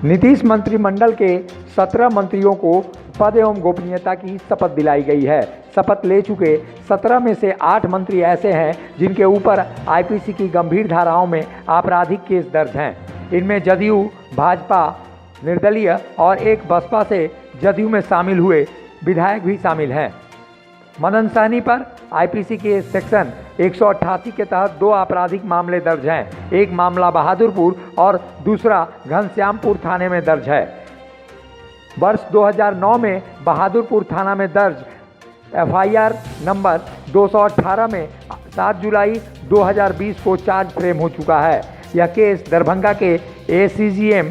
नीतीश मंत्रिमंडल के 17 मंत्रियों को पद एवं गोपनीयता की शपथ दिलाई गई है। शपथ ले चुके 17 में से 8 मंत्री ऐसे हैं जिनके ऊपर आईपीसी की गंभीर धाराओं में आपराधिक केस दर्ज हैं। इनमें जदयू, भाजपा, निर्दलीय और एक बसपा से जदयू में शामिल हुए विधायक भी शामिल हैं। मदन सहनी पर आईपीसी के सेक्शन 188 के तहत 2 आपराधिक मामले दर्ज हैं। एक मामला बहादुरपुर और दूसरा घनश्यामपुर थाने में दर्ज है। वर्ष 2009 में बहादुरपुर थाना में दर्ज एफआईआर नंबर 218 में 7 जुलाई 2020 को चार्ज फ्रेम हो चुका है। यह केस दरभंगा के एसीजीएम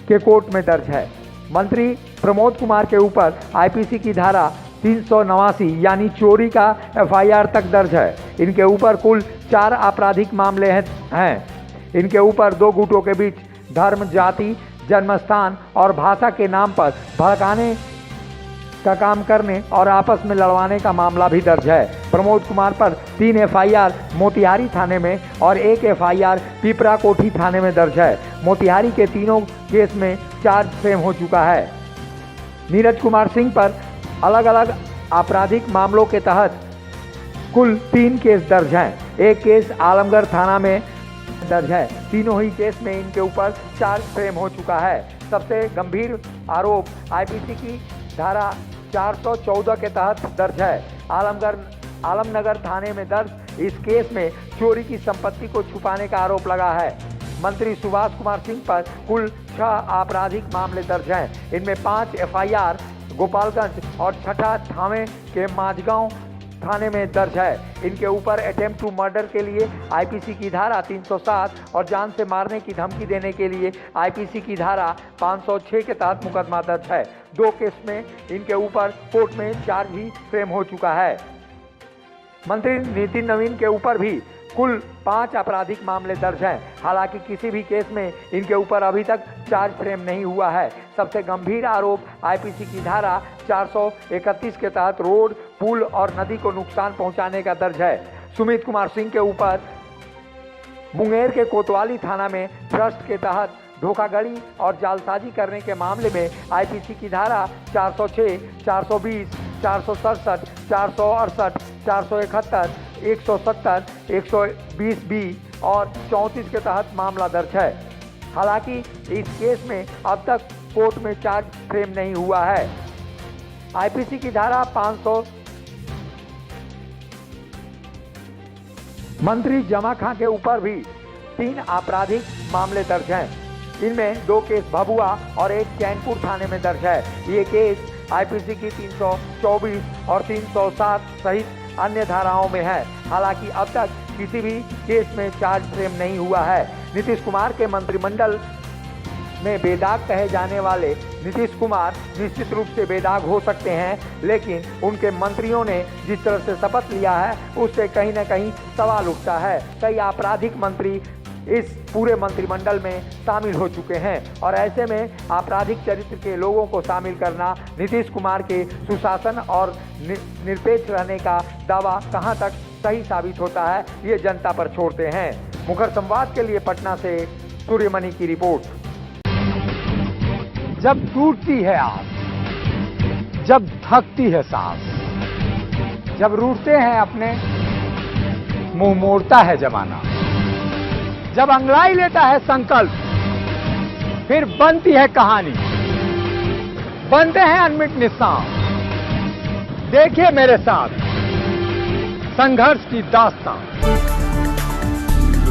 के कोर्ट में दर्ज है। मंत्री प्रमोद कुमार के ऊपर आईपीसी की धारा 389 यानी चोरी का एफआईआर तक दर्ज है। इनके ऊपर कुल 4 आपराधिक मामले हैं। इनके ऊपर 2 गुटों के बीच धर्म, जाति, जन्मस्थान और भाषा के नाम पर भड़काने का काम करने और आपस में लड़वाने का मामला भी दर्ज है। प्रमोद कुमार पर 3 एफआईआर मोतिहारी थाने में और 1 एफआईआर पिपरा कोठी थाने में दर्ज है। मोतिहारी के तीनों केस में चार्ज फ्रेम हो चुका है। नीरज कुमार सिंह पर अलग अलग आपराधिक मामलों के तहत कुल 3 केस दर्ज हैं। एक केस आलमगढ़ थाना में दर्ज है। तीनों ही केस में इनके ऊपर चार्ज फ्रेम हो चुका है। सबसे गंभीर आरोप आईपीसी की धारा 414 के तहत दर्ज है। आलमनगर थाने में दर्ज इस केस में चोरी की संपत्ति को छुपाने का आरोप लगा है। मंत्री सुभाष कुमार सिंह पर कुल 6 आपराधिक मामले दर्ज हैं। इनमें 5 एफआईआर गोपालगंज और 6ठा थाने के माझगांव थाने में दर्ज है। इनके ऊपर अटेम्प्ट टू मर्डर के लिए आईपीसी की धारा 307 और जान से मारने की धमकी देने के लिए आईपीसी की धारा 506 के तहत मुकदमा दर्ज है। 2 केस में इनके ऊपर कोर्ट में चार्ज भी फ्रेम हो चुका है। मंत्री नितिन नवीन के ऊपर भी कुल 5 आपराधिक मामले दर्ज हैं। हालांकि किसी भी केस में इनके ऊपर अभी तक चार्ज फ्रेम नहीं हुआ है। सबसे गंभीर आरोप आईपीसी की धारा 431 के तहत रोड, पुल और नदी को नुकसान पहुंचाने का दर्ज है। सुमित कुमार सिंह के ऊपर मुंगेर के कोतवाली थाना में ट्रस्ट के तहत धोखाधड़ी और जालसाजी करने के मामले में आईपीसी की धारा 406, 420, 467, 468, 471, 170, 120B और 34 के तहत मामला दर्ज है। हालांकि इस केस में अब तक कोर्ट में चार्ज फ्रेम नहीं हुआ है। आईपीसी की धारा 500 मंत्री जमा खां के ऊपर भी 3 आपराधिक मामले दर्ज हैं। इनमें 2 केस भभुआ और 1 चैनपुर थाने में दर्ज है। ये केस आईपीसी की 324 और 307 सहित अन्य धाराओं में है। हालांकि अब तक किसी भी केस में चार्ज फ्रेम नहीं हुआ है। नीतीश कुमार के मंत्रिमंडल में बेदाग कहे जाने वाले नीतीश कुमार निश्चित रूप से बेदाग हो सकते हैं, लेकिन उनके मंत्रियों ने जिस तरह से शपथ लिया है उससे कहीं न कहीं सवाल उठता है। कई आपराधिक मंत्री इस पूरे मंत्रिमंडल में शामिल हो चुके हैं और ऐसे में आपराधिक चरित्र के लोगों को शामिल करना नीतीश कुमार के सुशासन और निरपेक्ष रहने का दावा कहां तक सही साबित होता है, ये जनता पर छोड़ते हैं। मुखर संवाद के लिए पटना से सूर्यमणि की रिपोर्ट। जब टूटती है आस, जब थकती है सांस, जब रूठते हैं अपने, मुंह मोड़ता है जमाना, जब अंगड़ाई लेता है संकल्प, फिर बनती है कहानी, बनते हैं अनमिट निशान। देखिए मेरे साथ संघर्ष की दास्तान।